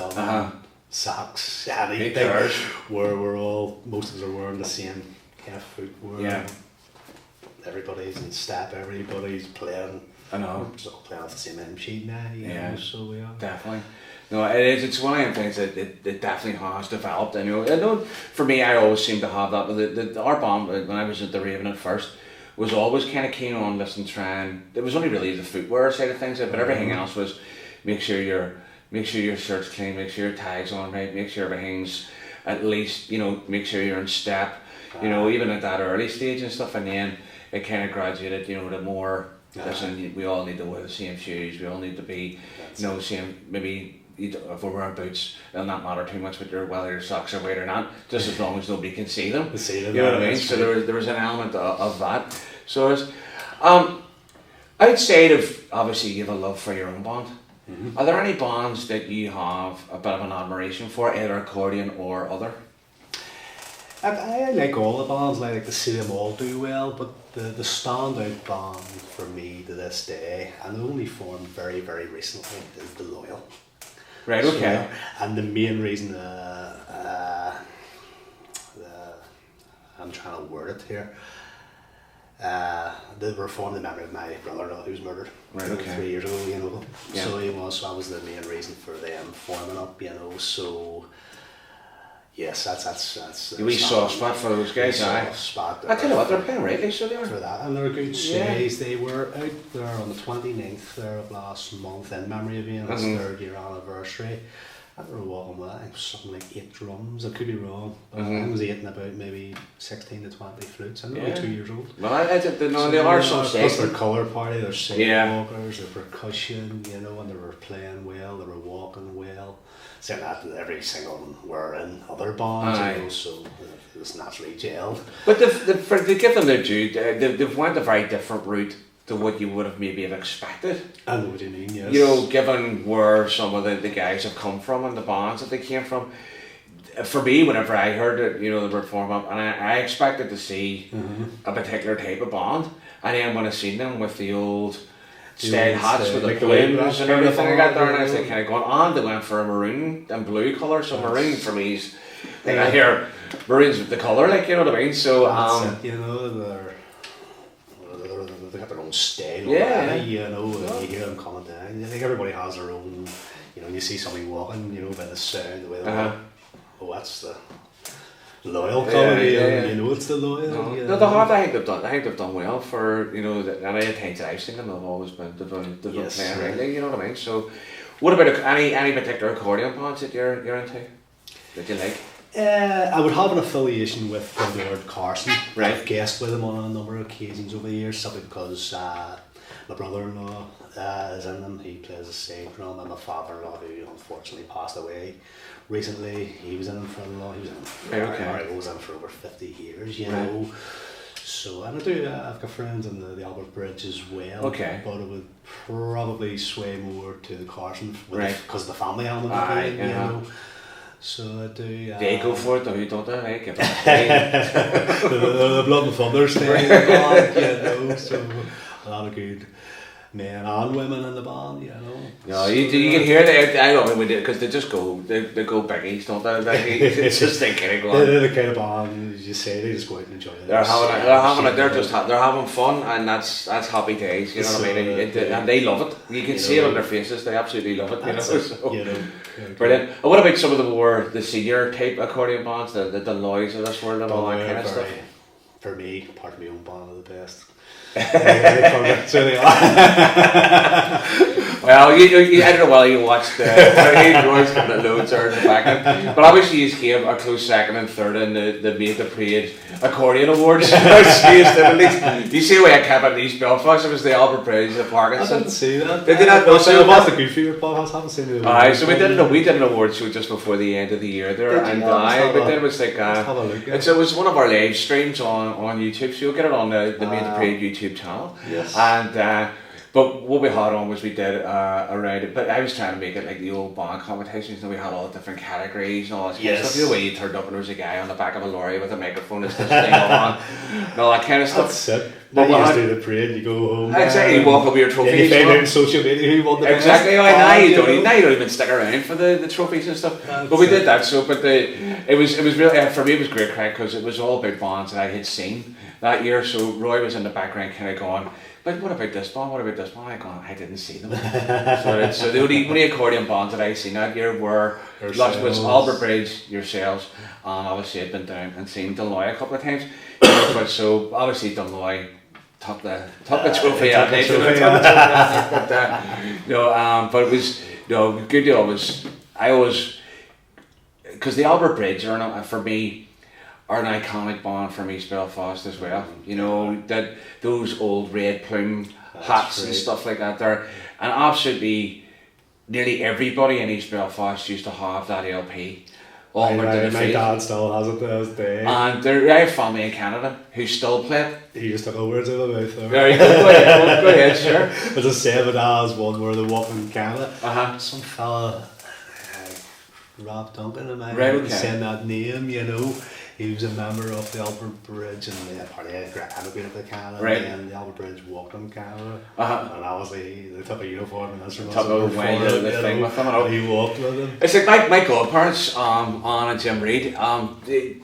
socks, anything. Most of us are wearing the same kind of footwear. Yeah. Everybody's in step. Everybody's playing. I know. We're just all playing off the same M sheet now. So we are. Definitely. No, it is. It's one of them things that it definitely has developed. I know. For me, I always seem to have that. But our band, when I was at the Raven at first, was always kind of keen on listening, trying. It was only really the footwear side of things, but everything else was make sure your shirt's clean, make sure your tag's on right, make sure everything's at least, make sure you're in step, even at that early stage and stuff, and then it kind of graduated, to more, listen, we all need to wear the same shoes, we all need to be, same, maybe, if we're wearing boots, it'll not matter too much whether your socks are white or not, just as long as nobody can see them. You know what I mean? So there was an element of that. So it's, outside of, obviously, you have a love for your own band. Are there any bands that you have a bit of an admiration for, either accordion or other? I like all the bands, I like to see them all do well, but the standout band for me to this day, and only formed very, very recently, is The Loyal. Right, okay. And the main reason, I'm trying to word it here, they were formed in memory of my brother-in-law who was murdered 3 years ago, you know. Yeah. So that was the main reason for them forming up, you know. So yes, that's We soft spot for those guys. Aye. Spot. I tell you what, they're playing rightly, so they are. For that, and they're a good series. They were out there on the 29th there of last month in memory of being its 3rd year anniversary. I don't know what I think it was something like 8 drums. I could be wrong, but I think it was 8 and about maybe 16 to 20 flutes. And they're only 2 years old. Well, they are some plus their colour party, their sidewalkers, their percussion, you know, and they were playing well, they were walking well. Saying that every single one were in other bands, you know, so it was naturally gelled. But they give them their due. They've went a very different route to what you would have maybe have expected. I know what you mean, yes. You know, given where some of the guys have come from and the bands that they came from. For me, whenever I heard it, you know, they were formed up, and I expected to see a particular type of band. And then when I seen them with the old style hats with the plumes and everything, I got there and I was like, kind of going on. They went for a maroon and blue colour. So maroon for me is, like I hear maroon's the colour, like, you know what I mean. So you know, they got their own style, you know, and you hear them coming down. I think everybody has their own, you know, you see somebody walking, you know, by the sound, the way they walk. Oh, that's the loyal comedy, you know, it's the loyal. No, you they know. have. I think they've done well for, you know, the amount of times I've seen them. They've always been playing rightly. You know what I mean. So, what about any particular accordion bands that you're into that you like? I would have an affiliation with the Lord Carson. Right. I've guested with him on a number of occasions over the years, simply because my brother-in-law is in them. He plays the same drum, and my father-in-law, who unfortunately passed away recently, he was in them for a long. He was in them for over 50 years, you know. So, and I've got friends in the Albert Bridge as well. Okay. But it would probably sway more to the Carson, because of the family element you know. So I do. They go for it, though, don't they? Like, the blood and thunder style, you know. So a lot of good men and women in the band, you know. No, you can hear that. I don't know when because they just go, they go biggies, don't they? Like, it's just they kind of go. They're the kind of band, as you say, they just go out and enjoy it. They're having fun, and that's happy days. You know what I mean? And they love it. You can see it on their faces. They absolutely love it. You know. So, you know. Brilliant. And what about some of the senior type accordion bands, the Deloys of this world and all that kind of stuff? For me, part of my own band, are the best. So they are. Well, you I don't know whether you watched Roy's got a loads there in the back, but obviously you came a close second and third in the Meet the Parade Accordion Awards. You see the way I kept at East Belfast? It was the Albert Bridge, the Parkinson. I didn't see that. They did that. I watched the Goofy podcast. I haven't seen it. Aye, so we did an award show just before the end of the year there, and but then it was like it was one of our live streams on YouTube, so you'll get it on the Meet the Parade YouTube channel. Yes. And but what we had on was we did around it, but I was trying to make it like the old band competitions, and we had all the different categories and all that kind of stuff. You know, the way you turned up and there was a guy on the back of a lorry with a microphone and this thing on and all that kind of stuff. That's it. But you just do the parade, you go home. Exactly, you walk up with your trophies. You find out on social media who won the best. Exactly, now you don't even stick around for the trophies and stuff. But we did that, so it was really, for me it was great crack, because it was all about bands that I had seen that year. So Roy was in the background kind of going, but what about this band? What about this band? I didn't see them. so the only accordion bands that I seen that year were was Albert Bridge, yourselves, and obviously I'd been down and seen Deloy a couple of times. But so obviously Deloy took the trophy that night. But it was good deal. I always, because the Albert Bridge for me are an iconic band from East Belfast as well. You know, that those old red plume hats and stuff like that there, and absolutely nearly everybody in East Belfast used to have that LP. My dad still has it to this day. And I have family in Canada who still play it. He just took the words out of my mouth there. Very good. Go ahead, sure. As I said, my dad has one where they're walking in Canada. Some fella, Rob Duncan, saying that name, you know. he was a member of the Albert Bridge, and they apparently emigrated to Canada, Right. and the Albert Bridge walked on Canada, Uh-huh. and obviously they took a uniform and instruments. Took away the thing with them, and he walked with them. It's like my godparents, Anne and Jim Reid.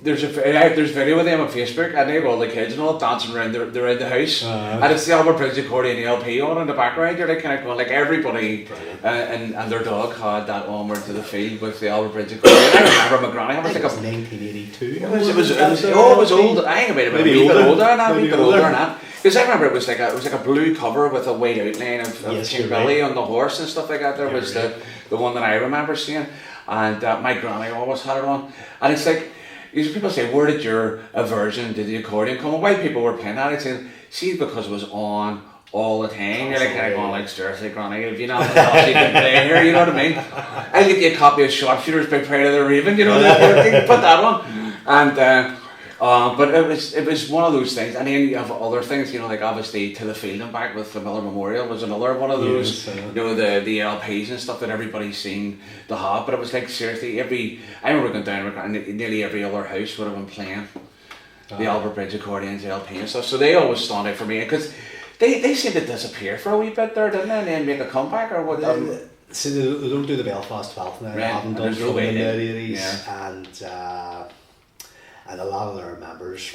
There's video with them on Facebook, and they have all the kids and all dancing around the house, and it's the Albert Bridge Accordion LP on in the background. You're like kind of going like everybody, and their dog had that onward to the field with the Albert Bridge Accordion. I remember my granny. I think it was 1982. It was old. I think it might have been a wee bit older than that. Because I remember it was like a blue cover with a white outline of King Billy on the horse and stuff like that. There was the one that I remember seeing, and my granny always had it on. And it's like, people say, where did your aversion to the accordion come? And why people were playing that? It's see, because it was on all the time. You're like kind of going like, seriously, granny, if you know what else you can play here, you know what I mean? I'll get you a copy of Sharpshooters by Pride of the Raven, you know, they can put that on. And but it was one of those things, and then you have other things, you know, like obviously To the Field and Back with the Miller Memorial was another one of those, you know, the LPs and stuff that everybody's seen to have. But it was like seriously I remember going down and nearly every other house would have been playing the Albert Bridge Accordions LP and stuff. So they always stand out for me because they seem to disappear for a wee bit there, didn't they? And then make a comeback or what? See, they don't do the Belfast 12th now. They haven't done from the mid-80s, and a lot of their members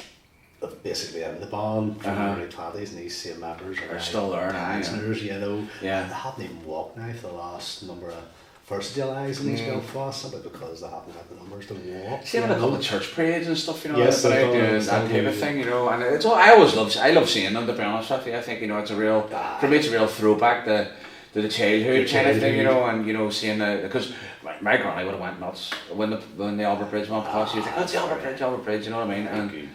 have basically in the band from the early 20s, and these same members are still there now. You know, they haven't even walked now for the last number of First of July's in East Belfast, simply because they haven't got the numbers to walk. See, having a couple of church parades and stuff, you know, yes, that type of thing, you know, and it's all, I love seeing them, to be honest with you. I think, you know, it's a real, for me it's a real throwback to the childhood kind of thing, you know, and, you know, seeing because my granny would have went nuts when the Albert Bridge went past. You think, oh, it's the Albert Bridge, you know what I mean? And, you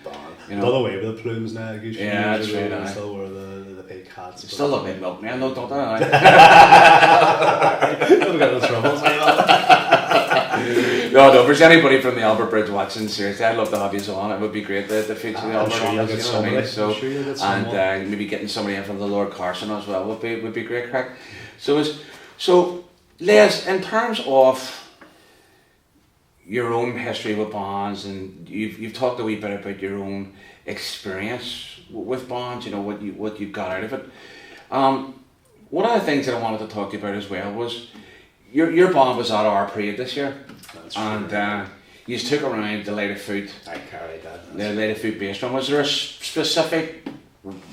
know, another way with the plumes now, that's right. They still wear the big hats. Still look like milkman, though, don't they? Don't get in trouble. No, if there's anybody from the Albert Bridge watching, seriously, I'd love to have you on. It would be great to feature the Albert on us, you know what I mean? So, and maybe getting somebody in from the Lord Carson as well would be great crack. So Les, in terms of your own history with bands, and you've talked a wee bit about your own experience with bands, you know, what you got out of it. One of the things that I wanted to talk to you about as well was your band was at our parade this year. That's and you took around the Light of Foot. I carried that. The Light of Foot bass drum. Was there a specific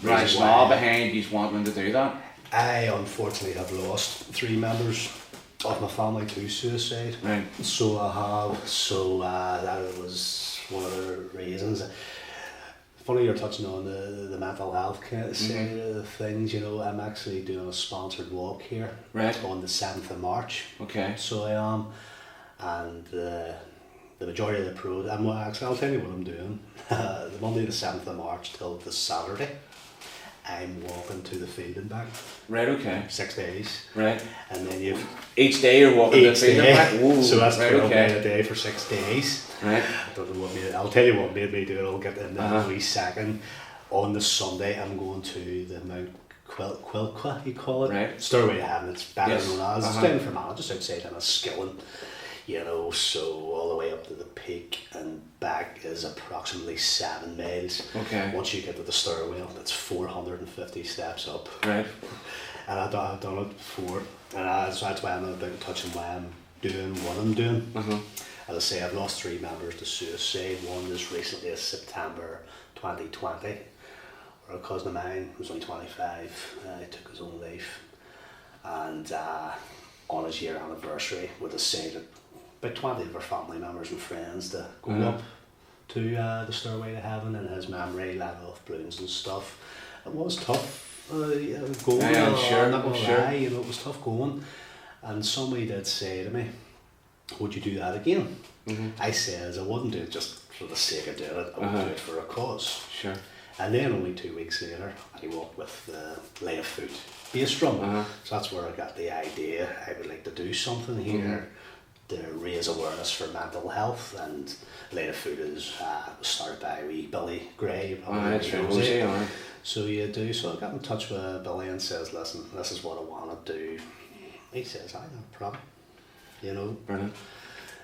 rationale behind you wanting to do that? I unfortunately have lost 3 members of my family to suicide. Right. So I have. So that was one of the reasons. Funny you're touching on the mental health kind of side of things. You know, I'm actually doing a sponsored walk here. Right. On the 7th of March. Okay. So I am, and the majority of the pro. I'll tell you what I'm doing. The Monday the 7th of March till the Saturday, I'm walking to the field and back. Right, okay. 6 days. Right. And then each day you're walking the field and back? Ooh, so that's right, 12 a day for 6 days. Right. I'll tell you what made me do it, I'll get in a wee second. On the Sunday I'm going to the Mount Quilqua, you call it. Right. Stairway to Heaven, it's better known as. It's down from Anna, just outside Enniskillen. You know, so all the way up to the peak and back is approximately 7 miles. Okay. Once you get to the stairwell, that's 450 steps up. Right. And I've done it before, and so that's why I'm not about touching why I'm doing what I'm doing. As I say, I've lost 3 members to suicide. One as recently as September 2020, where a cousin of mine who was only 25, he took his own life. And on his year anniversary, we decided, about 20 of our family members and friends, to go up to the Stairway to Heaven in his memory, let off balloons and stuff. It was tough going, I'm sure, not gonna lie, you know, it was tough going. And somebody did say to me, would you do that again? I said I wouldn't do it just for the sake of doing it, I would do it for a cause. Sure. And then only 2 weeks later, I walked with the Light of Foot bass drum. So that's where I got the idea. I would like to do something here to raise awareness for mental health. And Light of Foot is started by wee Billy Gray. So you do. So I got in touch with Billy and says, listen, this is what I want to do. He says, I no problem. You know. Brilliant. He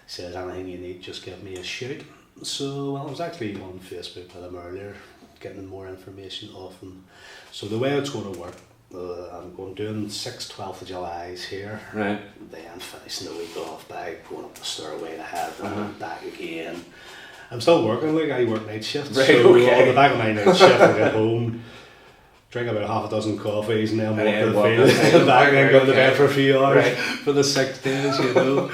says, anything you need, just give me a shout. So, well, I was actually on Facebook with them earlier, getting more information off them. So the way it's going to work, I'm going doing 6 12th of July's here. Right. Then finishing the week off by going up the stairway to heaven and back again. I'm still working, like I work night shifts. Right, so okay. on the back of my night shift, I get home, drink about half a dozen coffees, and then walk to the field, back and then go to bed for a few hours for the 6 days, you know.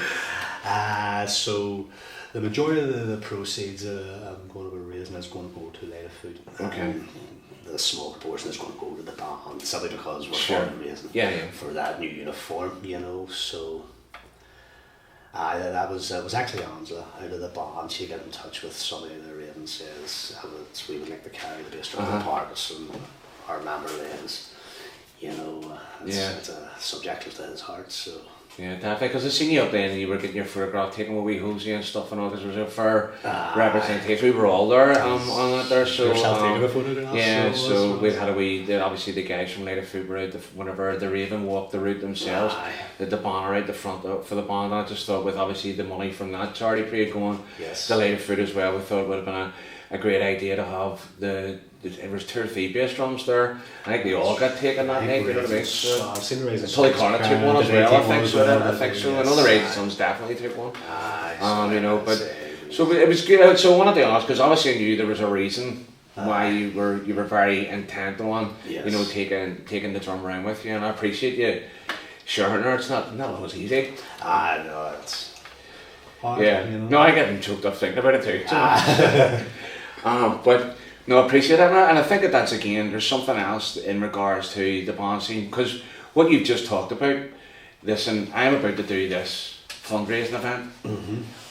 So the majority of the proceeds I'm going to be raising is going to go to Light of Food. Okay. The small proportion is going to go to the band, simply because we're fundraising for that new uniform, you know. So that was actually Angela out of the band. She got in touch with somebody in the raid and says we would like to carry the bass drum to Parkinson, our member is, you know, it's a subject close to his heart. So. Yeah, definitely, because I seen you up there and you were getting your photograph taken with wee hosey and stuff and all, because there was a fair representation. We were all there on that there, so taking a photograph. Yeah, so we had obviously the guys from Light of Food were out, whenever the Raven walked the route themselves, did the banner out the front for the band. I just thought with obviously the money from that charity parade going to Light of Food as well, we thought it would have been a great idea to have it was 2 or 3 bass drums there. I think they all got taken that night, you know what I mean? So, I've seen the Raising Tully Cornet took one as well, I think so. Yes. Another Raising Sons definitely took one. You know, but so it was good. So I wanted to ask, because obviously I knew there was a reason why you were very intent on you know taking the drum around with you, and I appreciate you sharing her. It's not always easy. No, it's hard, yeah. You know? No, I get choked up thinking about it too. But no, I appreciate that, and I think that's again. There's something else in regards to the band scene, because what you've just talked about. Listen, I'm about to do this fundraising event.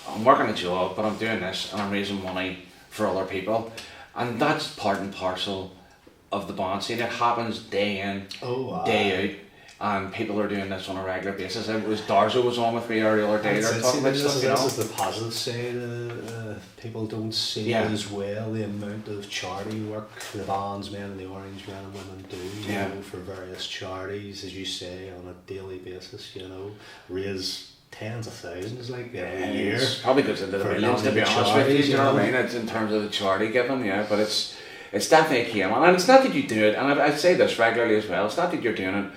I'm working a job, but I'm doing this, and I'm raising money for other people, and that's part and parcel of the band scene. It happens day in, day out. And people are doing this on a regular basis. It was Darzo was on with me the other day. They're talking about stuff, you know. This is the positive side. People don't see as well the amount of charity work the Bands Men and the Orange Men and Women do. You know, for various charities, as you say, on a daily basis. You know, raise tens of thousands like every year. It's probably goes into the millions, to be honest with you. You know what I mean? It's in terms of the charity giving, but it's definitely a key one. And it's not that you do it, and I say this regularly as well. It's not that you're doing it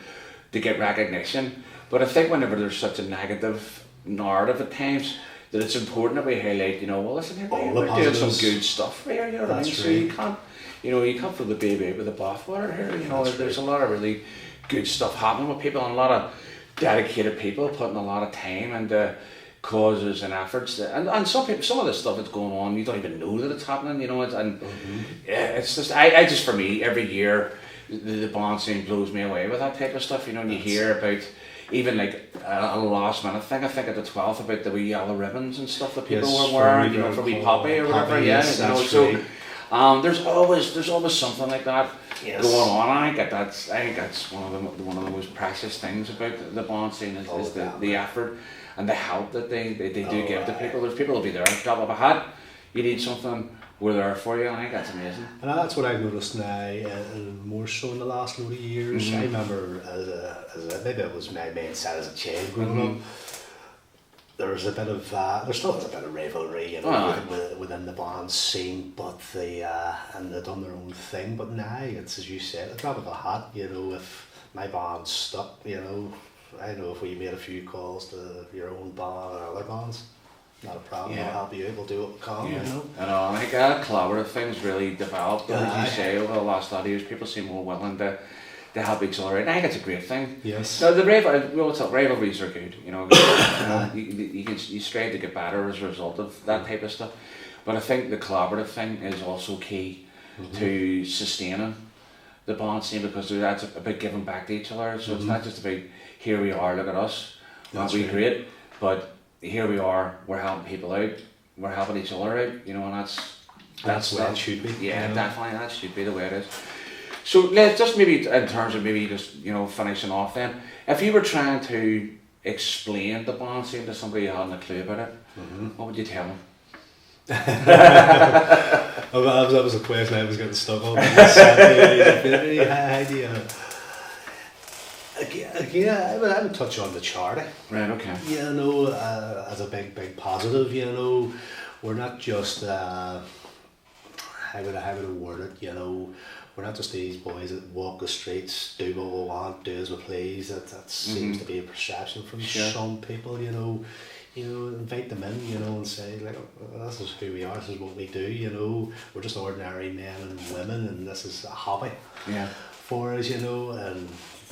to get recognition, but I think whenever there's such a negative narrative at times, that it's important that we highlight, you know, well listen, we're doing some good stuff here, you know what I mean? So you can't throw the baby out with the bathwater here, you know. There's a lot of really good stuff happening with people, and a lot of dedicated people putting a lot of time into causes and efforts, and some of the stuff that's going on, you don't even know that it's happening, you know. It's just I just, for me, every year the band scene blows me away with that type of stuff, you know. And you hear about even like a last minute thing, I think at the 12th, about the wee yellow ribbons and stuff that people were wearing, you know, for wee Poppy or whatever. Yes, you know, so there's always something like that going on. I think that's one of the most precious things about the band scene is the effort and the help that they do give to people. There's people who'll be there, drop up a hat, you need something, we're there for you. I think that's amazing. And that's what I've noticed now, more so in the last load of years. I remember maybe it was my mindset as a child growing up. There still is a bit of rivalry, you know, within the band scene, but and they've done their own thing. But now it's, as you said, a drop of a hat. You know, if my band's stuck, you know, I know if we made a few calls to your own band or other bands, not a problem. I'll help you. We'll do what we can. You know. I think that collaborative thing's really developed. As you say, over the last 30 years, people seem more willing to help each other. And I think it's a great thing. Yes. No, rivalries are good. You know, you strive to get better as a result of that type of stuff. But I think the collaborative thing is also key to sustaining the band scene, because that's a bit giving back to each other. So it's not just about, here we are, look at us, that'll be great, but here we are, we're helping people out, we're helping each other out, you know, and that's the way it should be. Yeah, you know? definitely, that should be the way it is. So let's just maybe, in terms of maybe just, you know, finishing off then, if you were trying to explain the band scene to somebody who hadn't a clue about it, what would you tell them? That was a question I was getting stuck on. Idea. Again, I would touch on the charity. Right, okay. You know, as a big positive, you know, we're not just how would I word it? You know, we're not just these boys that walk the streets, do what we want, do as we please. That seems to be a perception from some people. You know, invite them in, you know, and say like, this is who we are, this is what we do. You know, we're just ordinary men and women, and this is a hobby for us. You know, and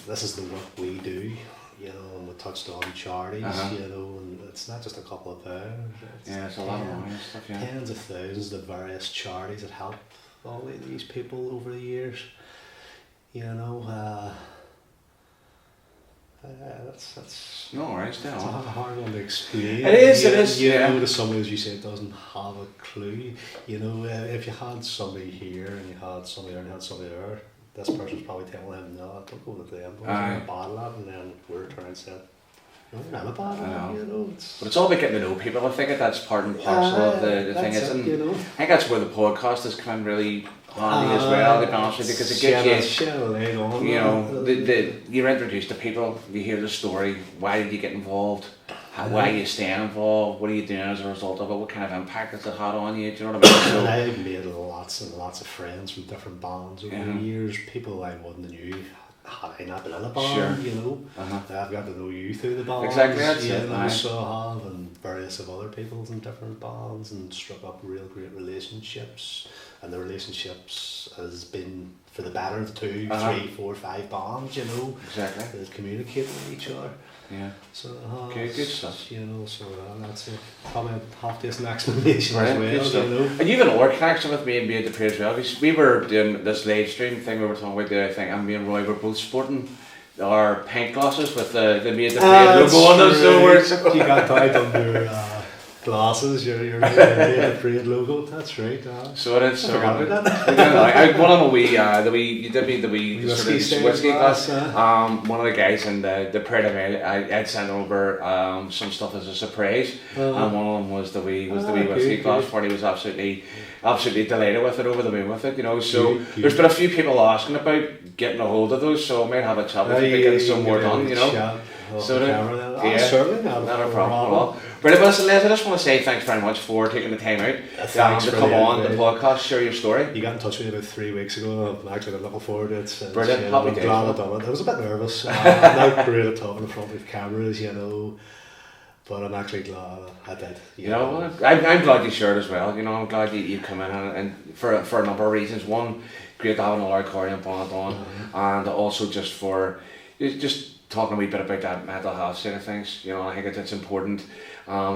this is the work we do. You know, and we touched on charities, you know, and it's not just a couple of pounds. It's a lot of money and stuff, tens of thousands of various charities that help all these people over the years. You know, that's no worries, it's a hard one to explain. It is, you know, to somebody, as you say, doesn't have a clue. You know, if you had somebody here and you had somebody there and you had somebody there, this person's probably telling him, no, don't go to them, I'm a bad lad, and then we're turning and saying, no, you're not a bad lad, you know. But it's all about getting to know people. I think that's part and parcel of the thing. You know. I think that's where the podcast has come in really handy as well, to be honest with you, because it gives you, you know, you're introduced to people, you hear the story, why did you get involved, why are you staying involved, what are you doing as a result of it, what kind of impact has it had on you, do you know what I mean? So, I've made lots and lots of friends from different bands over the years, people I wouldn't have knew had I not been in a band, you know. I've got to know you through the bands, exactly, that's it, know, so I have, and various of other people in different bands, and struck up real great relationships, and the relationships has been for the better of 2, 3, 4, 5 bands, you know. Exactly. That communicate with each other. Yeah. So okay, good stuff. You know, so that's it. Probably a half-decent explanation as well, good stuff. you know. And you've an other connection with me and being the Prey as well. We were doing this live stream thing we were talking about there, I think, and me and Roy were both sporting our pint glasses with the Made the Prey logo on them, so you got tied on your glasses, your Made the Prey logo, that's right. So it is. So I forgot about that. I one of them you did me the wee whiskey sort of whiskey glass. One of the guys in the Pride Mail, I'd sent over some stuff as a surprise, and one of them was the wee whiskey glass, where he was absolutely delighted with it, over the moon with it, you know. So there's been a few people asking about getting a hold of those, so I might have a chat with you to get some more done, you know. So certainly not a problem at all. But listen, Les, I just want to say thanks very much for taking the time out to come on the podcast, share your story. You got in touch with me about 3 weeks ago. I'm actually looking forward to it. Brilliant, you know, happy I'm days. glad I done it. I was a bit nervous. I'm not great at talking in front of cameras, you know, but I'm actually glad I did. You know, I'm glad you shared as well. You know, I'm glad you come in and for a number of reasons. One, great to have another accordion band on, and also just for talking a wee bit about that mental health side of things. You know, I think it's important,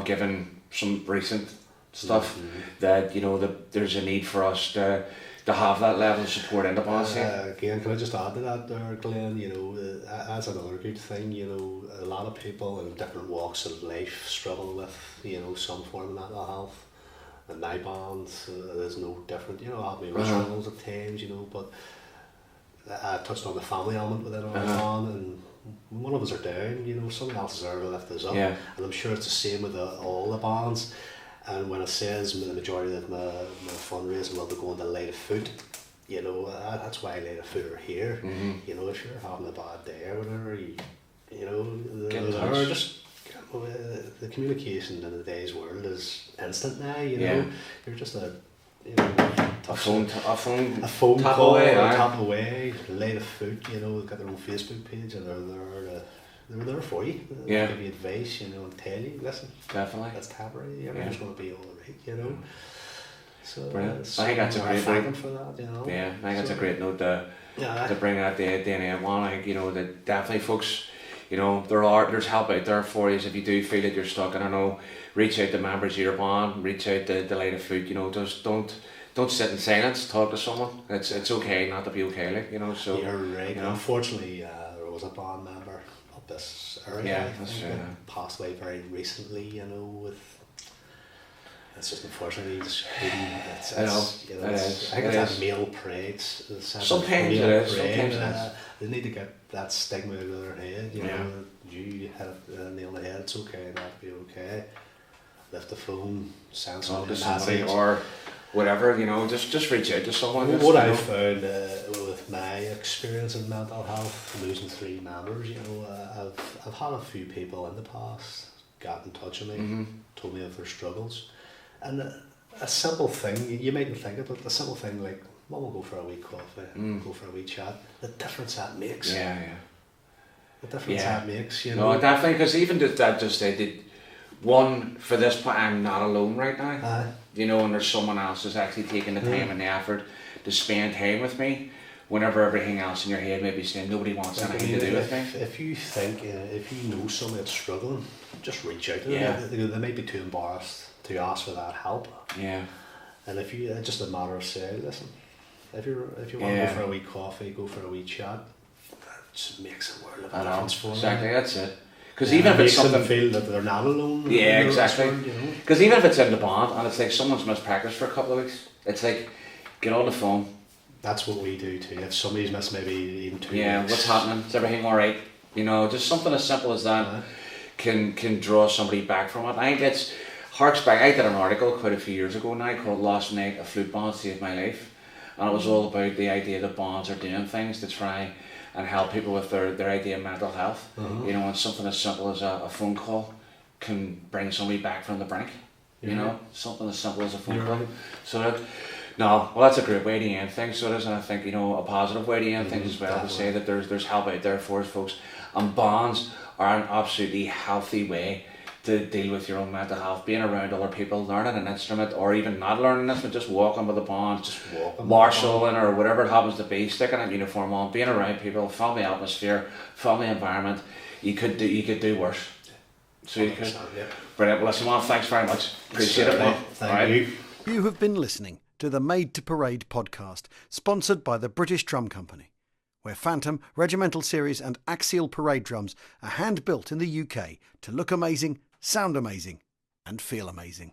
given some recent stuff, that, you know, that there's a need for us to have that level of support in the band scene. Again, can I just add to that there, Glenn? You know, that's another good thing. You know, a lot of people in different walks of life struggle with, you know, some form of mental health. And my band is no different. You know, I have my own struggles at times, you know, but I touched on the family element within our band, and one of us are down, you know, someone else is there to lift us up. And I'm sure it's the same with all the bands. And when it says the majority of my fundraising will be going to Light of Foot, you know, that's why Light of Foot are here. You know, if you're having a bad day or whatever, you know, they're just, the communication in today's world is instant now, you know. You're just a phone tap call away, or tap away. Light of Foot, you know, they've got their own Facebook page, and they're there for you. They'll give you advice, you know, and tell you, listen, definitely, that's temporary, everything's going to be all right, you know. So brilliant. I think that's a great note for that, you know. Yeah, I think that's a great note to bring out the DNA one. I think, you know, that definitely folks, you know, there's help out there for you if you do feel that you're stuck. And I know, reach out to members of your band, reach out to the Light of Foot, you know, just don't sit in silence, talk to someone. It's okay not to be okay, like, you know. So you're right. You know. Unfortunately, there was a band member up this area, that passed away very recently, you know, with, it's just unfortunately just I think it's that male pride. Sometimes it is. Sometimes they need to get that stigma out of their head, you know, you hit a nail on the head, it's okay, not be okay. Lift the phone, send somebody a message, or whatever, you know, just reach out to someone. What I found with my experience in mental health, losing 3 members, you know, I've had a few people in the past got in touch with me, told me of their struggles, and a simple thing, you mightn't think of it, a simple thing like, well, we'll go for a wee coffee, go for a wee chat, the difference that makes. Yeah. The difference that makes, you No, know. definitely, because even that just said, one, for this point, I'm not alone right now. You know, and there's someone else who's actually taking the time and the effort to spend time with me, whenever everything else in your head may be saying, nobody wants anything to do with me. If you think, if you know somebody that's struggling, just reach out to Yeah. them. They might be too embarrassed to ask for that help. Yeah. And if you, just a matter of saying, listen, if you want to go for a wee coffee, go for a wee chat, that just makes a world of a difference for them. Exactly, that's it. Because even if it's something, them feel that they're not alone. Yeah, exactly. You know? Because even if it's in the band and it's like someone's missed practice for a couple of weeks, it's like, get on the phone. That's what we do too. If somebody's missed maybe even 2 weeks. Yeah, what's happening? Is everything alright? You know, just something as simple as that can draw somebody back from it. I think it's harks back. I did an article quite a few years ago now called Last Night a Flute Band Saved My Life. And it was all about the idea that bands are doing things to try and help people with their idea of mental health. You know, and something as simple as a phone call can bring somebody back from the brink. You know, something as simple as a phone call. Right. So that, no, well, that's a great way to end things. So it is, and I think, you know, a positive way to end things as well, definitely. To say that there's help out there for us, folks. And bands are an absolutely healthy way to deal with your own mental health. Being around other people, learning an instrument, or even not learning an instrument, just walking with a band, just marshalling or whatever it happens to be, sticking a uniform on, being around people, family atmosphere, family environment. You could do worse. So you could. Brilliant. Well, listen, man, thanks very much. Appreciate it, man. Thank you. You have been listening to the Made to Parade podcast, sponsored by the British Drum Company, where Phantom, Regimental Series and Axial Parade drums are hand-built in the UK to look amazing, sound amazing and feel amazing.